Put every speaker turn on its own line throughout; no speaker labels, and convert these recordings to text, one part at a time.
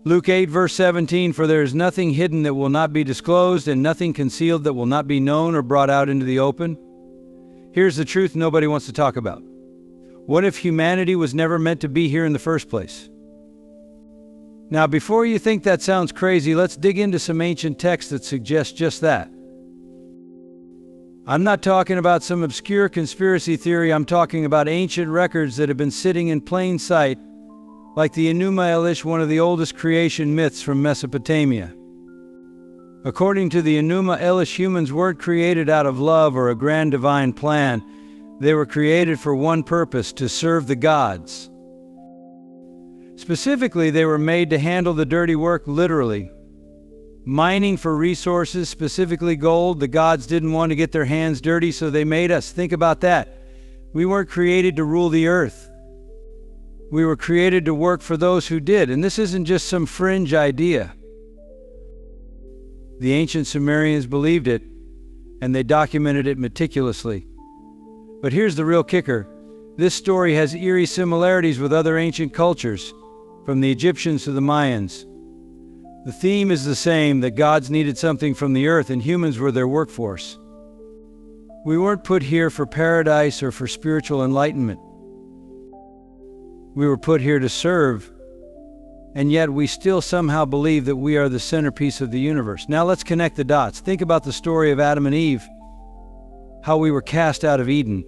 Luke 8 verse 17, "For there is nothing hidden that will not be disclosed, and nothing concealed that will not be known or brought out into the open." Here's the truth nobody wants to talk about. What if humanity was never meant to be here in the first place? Now, before you think that sounds crazy, let's dig into some ancient texts that suggest just that. I'm not talking about some obscure conspiracy theory. I'm talking about ancient records that have been sitting in plain sight, like the Enuma Elish, one of the oldest creation myths from Mesopotamia. According to the Enuma Elish, humans weren't created out of love or a grand divine plan. They were created for one purpose: to serve the gods. Specifically, they were made to handle the dirty work literally. Mining for resources, specifically gold. The gods didn't want to get their hands dirty, so they made us. Think about that. We weren't created to rule the earth. We were created to work for those who did, and this isn't just some fringe idea. The ancient Sumerians believed it, and they documented it meticulously. But here's the real kicker. This story has eerie similarities with other ancient cultures, from the Egyptians to the Mayans. The theme is the same, that gods needed something from the earth and humans were their workforce. We weren't put here for paradise or for spiritual enlightenment. We were put here to serve, and yet we still somehow believe that we are the centerpiece of the universe. Now let's connect the dots. Think about the story of Adam and Eve, how we were cast out of Eden.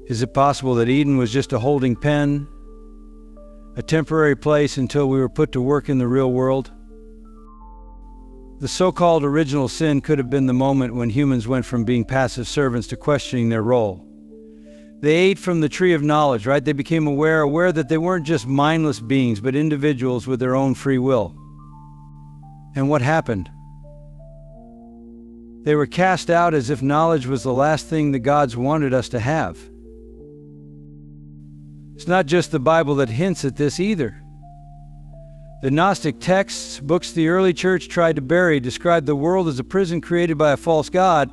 Is it possible that Eden was just a holding pen, a temporary place until we were put to work in the real world? The so-called original sin could have been the moment when humans went from being passive servants to questioning their role. They ate from the tree of knowledge, right? They became aware that they weren't just mindless beings, but individuals with their own free will. And what happened? They were cast out as if knowledge was the last thing the gods wanted us to have. It's not just the Bible that hints at this either. The gnostic texts, books the early church tried to bury, described the world as a prison created by a false god,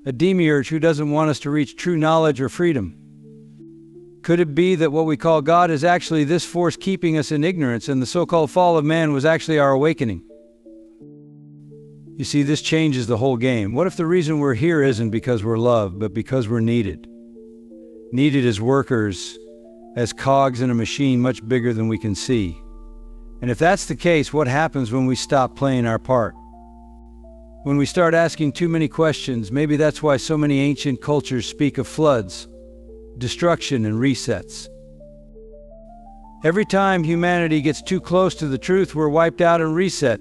a demiurge who doesn't want us to reach true knowledge or freedom. Could it be that what we call God is actually this force keeping us in ignorance, and the so-called fall of man was actually our awakening? You see, this changes the whole game. What if the reason we're here isn't because we're loved, but because we're needed? Needed as workers, as cogs in a machine much bigger than we can see. And if that's the case, what happens when we stop playing our part? When we start asking too many questions? Maybe that's why so many ancient cultures speak of floods, destruction, and resets. Every time humanity gets too close to the truth, we're wiped out and reset.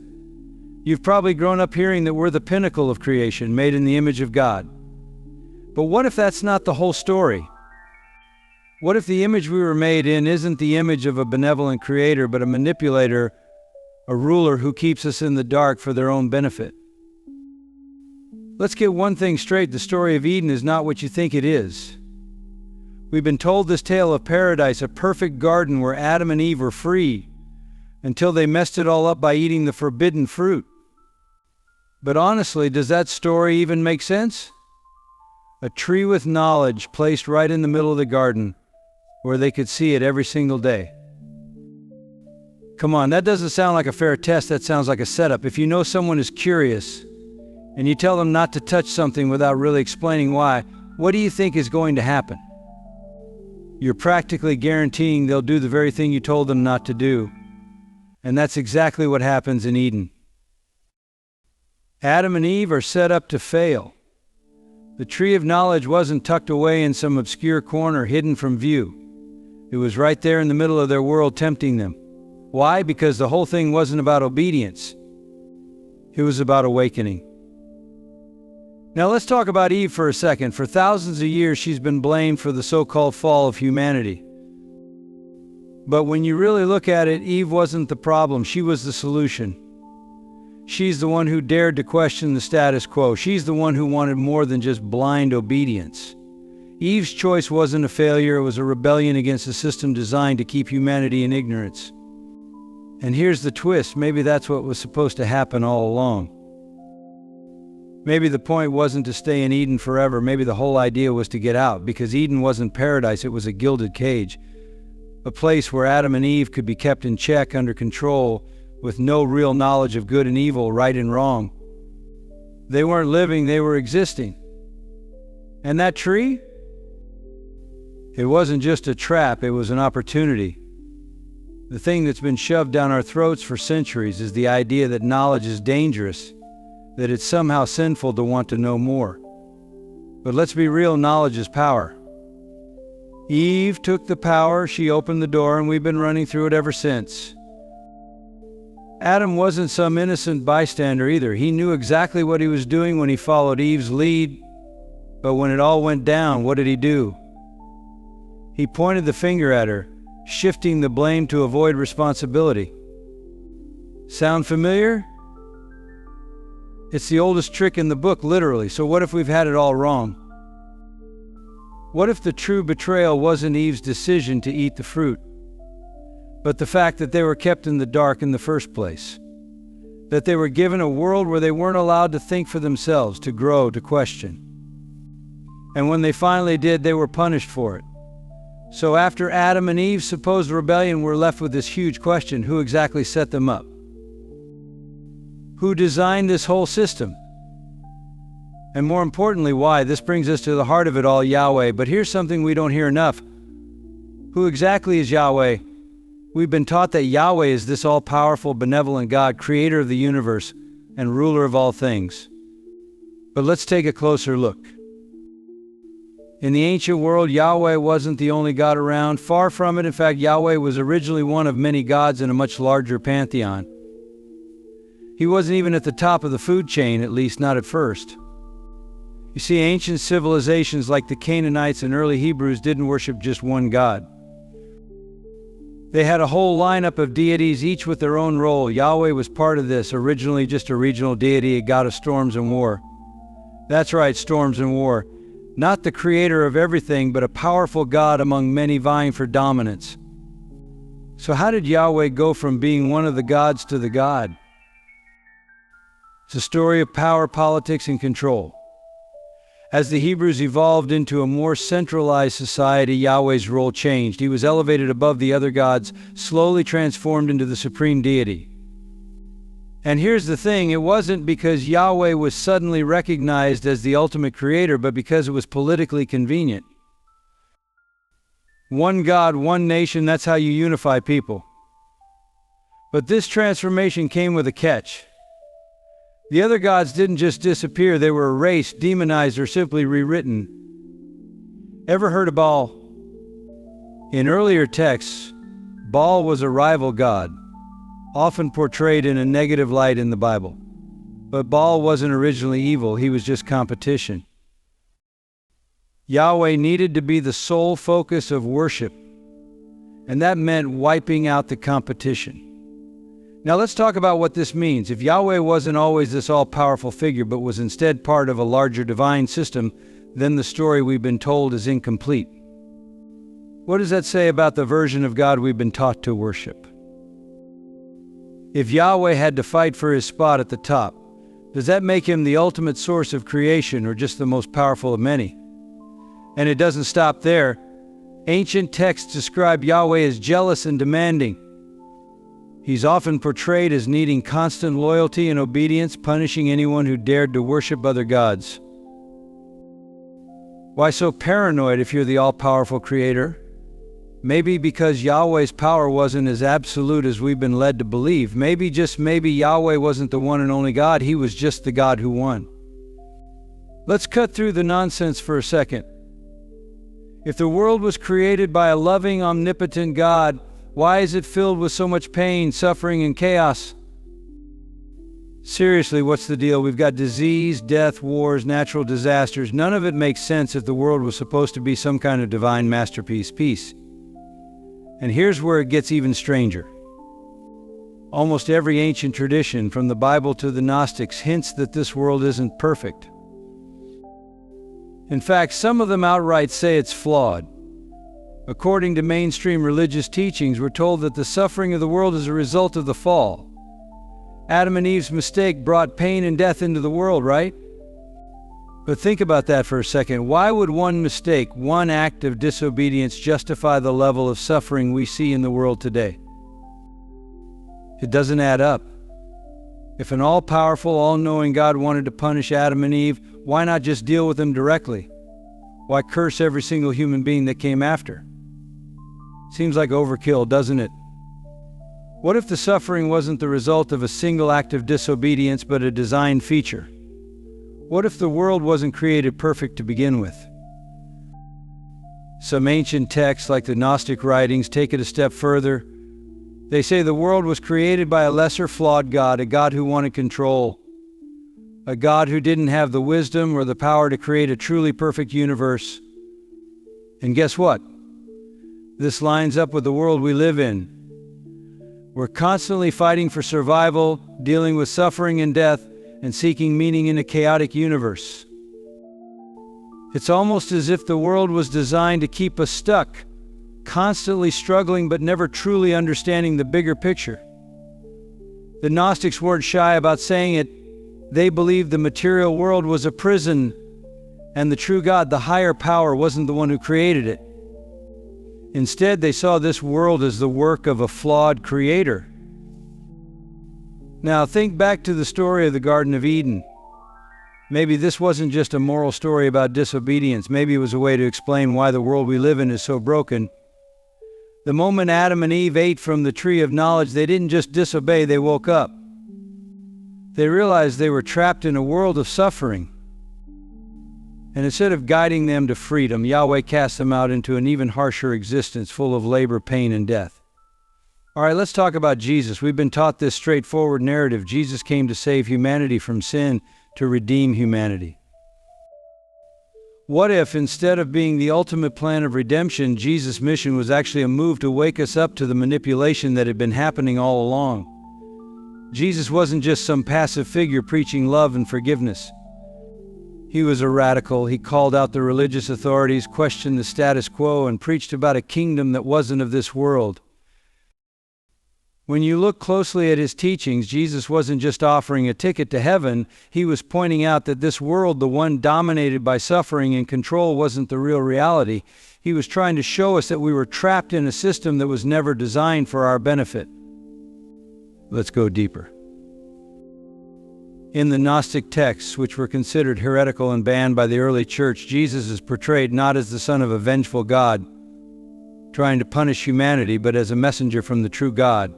You've probably grown up hearing that we're the pinnacle of creation, made in the image of God. But what if that's not the whole story? What if the image we were made in isn't the image of a benevolent creator, but a manipulator, a ruler who keeps us in the dark for their own benefit? Let's get one thing straight. The story of Eden is not what you think it is. We've been told this tale of paradise, a perfect garden where Adam and Eve were free, until they messed it all up by eating the forbidden fruit. But honestly, does that story even make sense? A tree with knowledge placed right in the middle of the garden, where they could see it every single day. Come on, that doesn't sound like a fair test. That sounds like a setup. If you know someone is curious, and you tell them not to touch something without really explaining why, what do you think is going to happen? You're practically guaranteeing they'll do the very thing you told them not to do. And that's exactly what happens in Eden. Adam and Eve are set up to fail. The tree of knowledge wasn't tucked away in some obscure corner hidden from view. It was right there in the middle of their world, tempting them. Why? Because the whole thing wasn't about obedience. It was about awakening. Now let's talk about Eve for a second. For thousands of years, she's been blamed for the so-called fall of humanity. But when you really look at it, Eve wasn't the problem. She was the solution. She's the one who dared to question the status quo. She's the one who wanted more than just blind obedience. Eve's choice wasn't a failure. It was a rebellion against a system designed to keep humanity in ignorance. And here's the twist. Maybe that's what was supposed to happen all along. Maybe the point wasn't to stay in Eden forever. Maybe the whole idea was to get out, because Eden wasn't paradise. It was a gilded cage, a place where Adam and Eve could be kept in check, under control, with no real knowledge of good and evil, right and wrong. They weren't living, they were existing. And that tree? It wasn't just a trap, it was an opportunity. The thing that's been shoved down our throats for centuries is the idea that knowledge is dangerous, that it's somehow sinful to want to know more. But let's be real, knowledge is power. Eve took the power, she opened the door, and we've been running through it ever since. Adam wasn't some innocent bystander either. He knew exactly what he was doing when he followed Eve's lead. But when it all went down, what did he do? He pointed the finger at her, shifting the blame to avoid responsibility. Sound familiar? It's the oldest trick in the book, literally. So what if we've had it all wrong? What if the true betrayal wasn't Eve's decision to eat the fruit, but the fact that they were kept in the dark in the first place? That they were given a world where they weren't allowed to think for themselves, to grow, to question. And when they finally did, they were punished for it. So after Adam and Eve's supposed rebellion, we're left with this huge question: who exactly set them up? Who designed this whole system? And more importantly, why? This brings us to the heart of it all, Yahweh. But here's something we don't hear enough. Who exactly is Yahweh? We've been taught that Yahweh is this all-powerful, benevolent God, creator of the universe and ruler of all things. But let's take a closer look. In the ancient world, Yahweh wasn't the only God around. Far from it. In fact, Yahweh was originally one of many gods in a much larger pantheon. He wasn't even at the top of the food chain, at least not at first. You see, ancient civilizations like the Canaanites and early Hebrews didn't worship just one God. They had a whole lineup of deities, each with their own role. Yahweh was part of this, originally just a regional deity, a god of storms and war. That's right, storms and war. Not the creator of everything, but a powerful God among many vying for dominance. So how did Yahweh go from being one of the gods to the God? It's a story of power, politics, and control. As the Hebrews evolved into a more centralized society, Yahweh's role changed. He was elevated above the other gods, slowly transformed into the supreme deity. And here's the thing, it wasn't because Yahweh was suddenly recognized as the ultimate creator, but because it was politically convenient. One God, one nation, that's how you unify people. But this transformation came with a catch. The other gods didn't just disappear, they were erased, demonized, or simply rewritten. Ever heard of Baal? In earlier texts, Baal was a rival god, often portrayed in a negative light in the Bible. But Baal wasn't originally evil, he was just competition. Yahweh needed to be the sole focus of worship, and that meant wiping out the competition. Now let's talk about what this means. If Yahweh wasn't always this all-powerful figure, but was instead part of a larger divine system, then the story we've been told is incomplete. What does that say about the version of God we've been taught to worship? If Yahweh had to fight for his spot at the top, does that make him the ultimate source of creation, or just the most powerful of many? And it doesn't stop there. Ancient texts describe Yahweh as jealous and demanding. He's often portrayed as needing constant loyalty and obedience, punishing anyone who dared to worship other gods. Why so paranoid if you're the all-powerful creator? Maybe because Yahweh's power wasn't as absolute as we've been led to believe. Maybe, just maybe, Yahweh wasn't the one and only God, he was just the God who won. Let's cut through the nonsense for a second. If the world was created by a loving, omnipotent God, why is it filled with so much pain, suffering, and chaos? Seriously, what's the deal? We've got disease, death, wars, natural disasters. None of it makes sense if the world was supposed to be some kind of divine masterpiece, peace. And here's where it gets even stranger. Almost every ancient tradition, from the Bible to the Gnostics, hints that this world isn't perfect. In fact, some of them outright say it's flawed. According to mainstream religious teachings, we're told that the suffering of the world is a result of the fall. Adam and Eve's mistake brought pain and death into the world, right? But think about that for a second. Why would one mistake, one act of disobedience, justify the level of suffering we see in the world today? It doesn't add up. If an all-powerful, all-knowing God wanted to punish Adam and Eve, why not just deal with them directly? Why curse every single human being that came after? Seems like overkill, doesn't it? What if the suffering wasn't the result of a single act of disobedience, but a design feature? What if the world wasn't created perfect to begin with? Some ancient texts, like the Gnostic writings, take it a step further. They say the world was created by a lesser flawed God, a God who wanted control, a God who didn't have the wisdom or the power to create a truly perfect universe. And guess what? This lines up with the world we live in. We're constantly fighting for survival, dealing with suffering and death, and seeking meaning in a chaotic universe. It's almost as if the world was designed to keep us stuck, constantly struggling but never truly understanding the bigger picture. The Gnostics weren't shy about saying it. They believed the material world was a prison, and the true God, the higher power, wasn't the one who created it. Instead, they saw this world as the work of a flawed creator. Now, think back to the story of the Garden of Eden. Maybe this wasn't just a moral story about disobedience. Maybe it was a way to explain why the world we live in is so broken. The moment Adam and Eve ate from the tree of knowledge, they didn't just disobey, they woke up. They realized they were trapped in a world of suffering. And instead of guiding them to freedom, Yahweh cast them out into an even harsher existence full of labor, pain, and death. All right, let's talk about Jesus. We've been taught this straightforward narrative. Jesus came to save humanity from sin, to redeem humanity. What if, instead of being the ultimate plan of redemption, Jesus' mission was actually a move to wake us up to the manipulation that had been happening all along? Jesus wasn't just some passive figure preaching love and forgiveness. He was a radical. He called out the religious authorities, questioned the status quo, and preached about a kingdom that wasn't of this world. When you look closely at his teachings, Jesus wasn't just offering a ticket to heaven. He was pointing out that this world, the one dominated by suffering and control, wasn't the real reality. He was trying to show us that we were trapped in a system that was never designed for our benefit. Let's go deeper. In the Gnostic texts, which were considered heretical and banned by the early church, Jesus is portrayed not as the son of a vengeful God, trying to punish humanity, but as a messenger from the true God.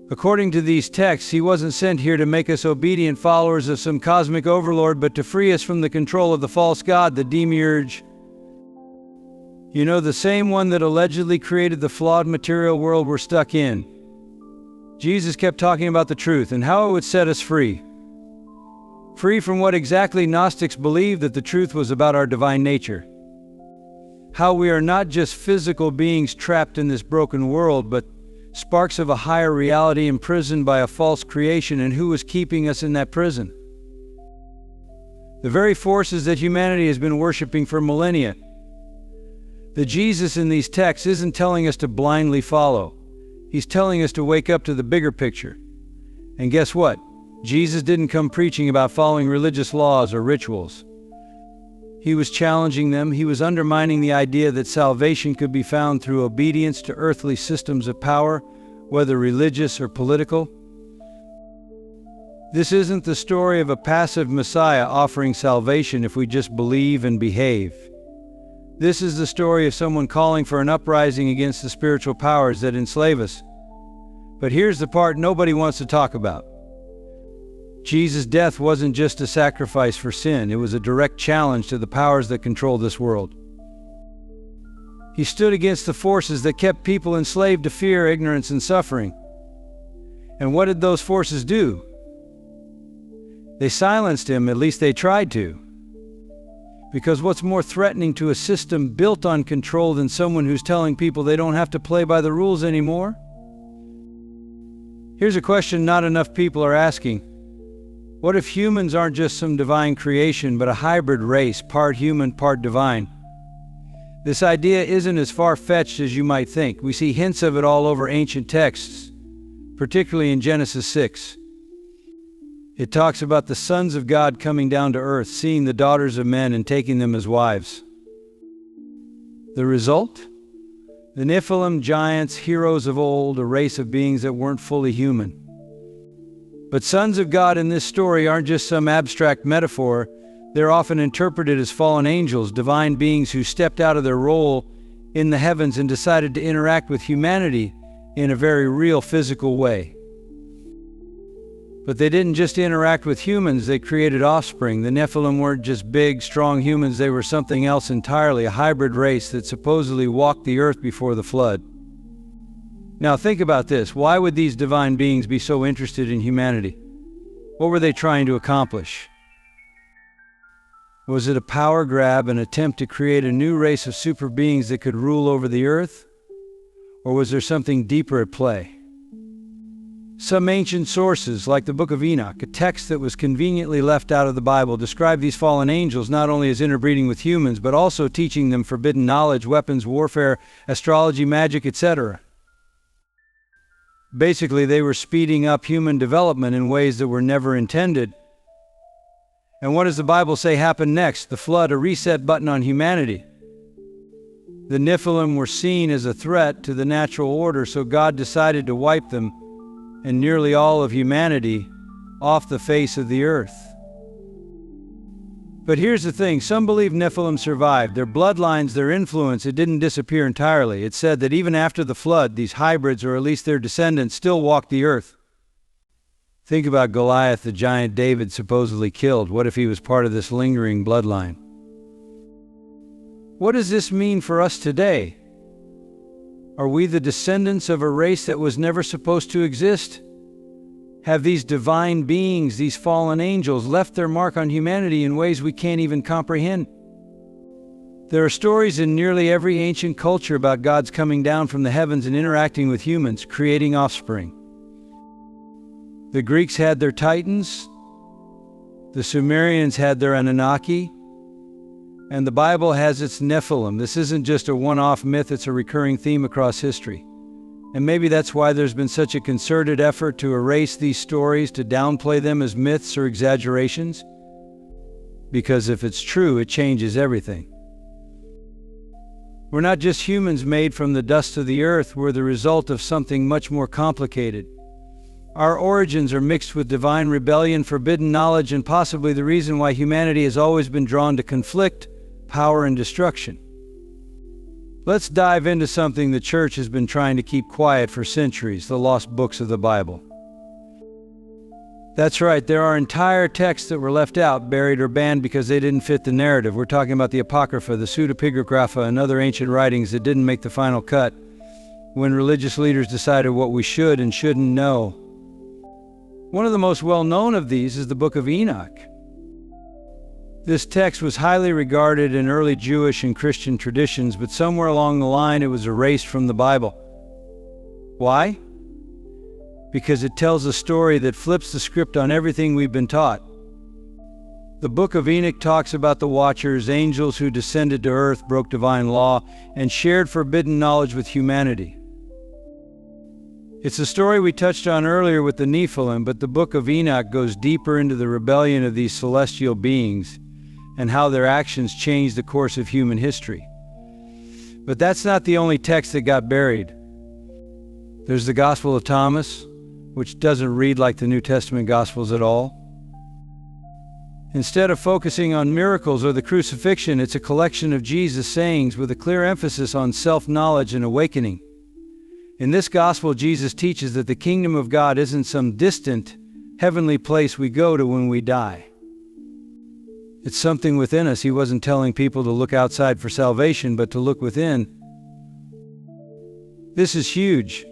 According to these texts, he wasn't sent here to make us obedient followers of some cosmic overlord, but to free us from the control of the false god, the demiurge. You know, the same one that allegedly created the flawed material world we're stuck in. Jesus kept talking about the truth and how it would set us free. Free from what exactly Gnostics believed, that the truth was about our divine nature. How we are not just physical beings trapped in this broken world, but sparks of a higher reality imprisoned by a false creation, and who is keeping us in that prison? The very forces that humanity has been worshiping for millennia. The Jesus in these texts isn't telling us to blindly follow. He's telling us to wake up to the bigger picture. And guess what? Jesus didn't come preaching about following religious laws or rituals. He was challenging them. He was undermining the idea that salvation could be found through obedience to earthly systems of power, whether religious or political. This isn't the story of a passive Messiah offering salvation if we just believe and behave. This is the story of someone calling for an uprising against the spiritual powers that enslave us. But here's the part nobody wants to talk about. Jesus' death wasn't just a sacrifice for sin. It was a direct challenge to the powers that control this world. He stood against the forces that kept people enslaved to fear, ignorance, and suffering. And what did those forces do? They silenced him, at least they tried to. Because what's more threatening to a system built on control than someone who's telling people they don't have to play by the rules anymore? Here's a question not enough people are asking. What if humans aren't just some divine creation, but a hybrid race, part human, part divine? This idea isn't as far-fetched as you might think. We see hints of it all over ancient texts, particularly in Genesis 6. It talks about the sons of God coming down to earth, seeing the daughters of men and taking them as wives. The result? The Nephilim, giants, heroes of old, a race of beings that weren't fully human. But sons of God in this story aren't just some abstract metaphor. They're often interpreted as fallen angels, divine beings who stepped out of their role in the heavens and decided to interact with humanity in a very real physical way. But they didn't just interact with humans, they created offspring. The Nephilim weren't just big, strong humans, they were something else entirely, a hybrid race that supposedly walked the earth before the flood. Now think about this. Why would these divine beings be so interested in humanity? What were they trying to accomplish? Was it a power grab, an attempt to create a new race of super beings that could rule over the earth? Or was there something deeper at play? Some ancient sources, like the Book of Enoch, a text that was conveniently left out of the Bible, describe these fallen angels not only as interbreeding with humans, but also teaching them forbidden knowledge, weapons, warfare, astrology, magic, etc. Basically, they were speeding up human development in ways that were never intended. And what does the Bible say happened next? The flood, a reset button on humanity. The Nephilim were seen as a threat to the natural order, so God decided to wipe them and nearly all of humanity off the face of the earth. But here's the thing, some believe Nephilim survived. Their bloodlines, their influence, it didn't disappear entirely. It's said that even after the flood, these hybrids, or at least their descendants, still walked the earth. Think about Goliath, the giant David supposedly killed. What if he was part of this lingering bloodline? What does this mean for us today? Are we the descendants of a race that was never supposed to exist? Have these divine beings, these fallen angels, left their mark on humanity in ways we can't even comprehend? There are stories in nearly every ancient culture about gods coming down from the heavens and interacting with humans, creating offspring. The Greeks had their Titans, the Sumerians had their Anunnaki, and the Bible has its Nephilim. This isn't just a one-off myth, it's a recurring theme across history. And maybe that's why there's been such a concerted effort to erase these stories, to downplay them as myths or exaggerations. Because if it's true, it changes everything. We're not just humans made from the dust of the earth, we're the result of something much more complicated. Our origins are mixed with divine rebellion, forbidden knowledge, and possibly the reason why humanity has always been drawn to conflict, power, and destruction. Let's dive into something the church has been trying to keep quiet for centuries, the lost books of the Bible. That's right, there are entire texts that were left out, buried, or banned because they didn't fit the narrative. We're talking about the Apocrypha, the Pseudepigrapha, and other ancient writings that didn't make the final cut when religious leaders decided what we should and shouldn't know. One of the most well-known of these is the Book of Enoch. This text was highly regarded in early Jewish and Christian traditions, but somewhere along the line it was erased from the Bible. Why? Because it tells a story that flips the script on everything we've been taught. The Book of Enoch talks about the Watchers, angels who descended to earth, broke divine law, and shared forbidden knowledge with humanity. It's a story we touched on earlier with the Nephilim, but the Book of Enoch goes deeper into the rebellion of these celestial beings and how their actions changed the course of human history. But that's not the only text that got buried. There's the Gospel of Thomas, which doesn't read like the New Testament Gospels at all. Instead of focusing on miracles or the crucifixion, it's a collection of Jesus' sayings with a clear emphasis on self-knowledge and awakening. In this gospel, Jesus teaches that the kingdom of God isn't some distant, heavenly place we go to when we die. It's something within us. He wasn't telling people to look outside for salvation, but to look within. This is huge,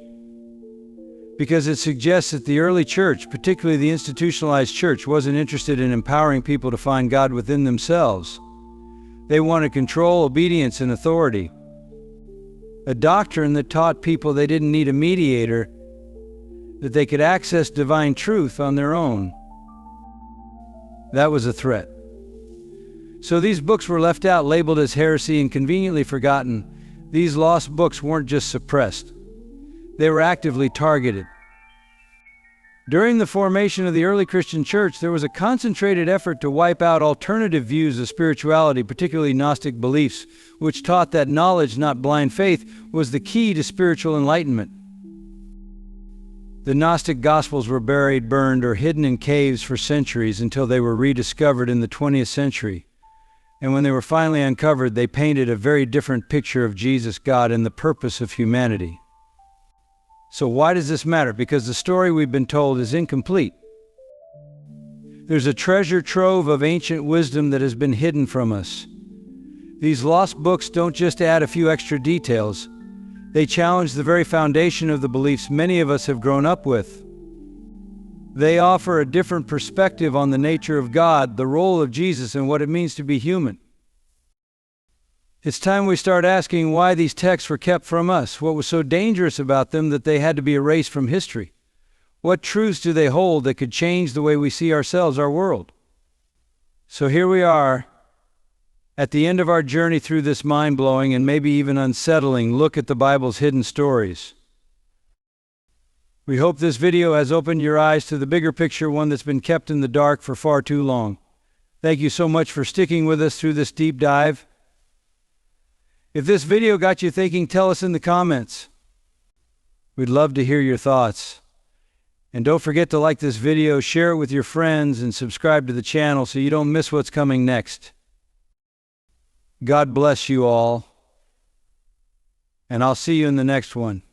because it suggests that the early church, particularly the institutionalized church, wasn't interested in empowering people to find God within themselves. They wanted control, obedience, and authority. A doctrine that taught people they didn't need a mediator, that they could access divine truth on their own. That was a threat. So these books were left out, labeled as heresy and conveniently forgotten. These lost books weren't just suppressed. They were actively targeted. During the formation of the early Christian church, there was a concentrated effort to wipe out alternative views of spirituality, particularly Gnostic beliefs, which taught that knowledge, not blind faith, was the key to spiritual enlightenment. The Gnostic Gospels were buried, burned, or hidden in caves for centuries until they were rediscovered in the 20th century. And when they were finally uncovered, they painted a very different picture of Jesus, God, and the purpose of humanity. So why does this matter? Because the story we've been told is incomplete. There's a treasure trove of ancient wisdom that has been hidden from us. These lost books don't just add a few extra details. They challenge the very foundation of the beliefs many of us have grown up with. They offer a different perspective on the nature of God, the role of Jesus, and what it means to be human. It's time we start asking why these texts were kept from us. What was so dangerous about them that they had to be erased from history? What truths do they hold that could change the way we see ourselves, our world? So here we are, at the end of our journey through this mind-blowing and maybe even unsettling look at the Bible's hidden stories. We hope this video has opened your eyes to the bigger picture, one that's been kept in the dark for far too long. Thank you so much for sticking with us through this deep dive. If this video got you thinking, tell us in the comments. We'd love to hear your thoughts. And don't forget to like this video, share it with your friends, and subscribe to the channel so you don't miss what's coming next. God bless you all, and I'll see you in the next one.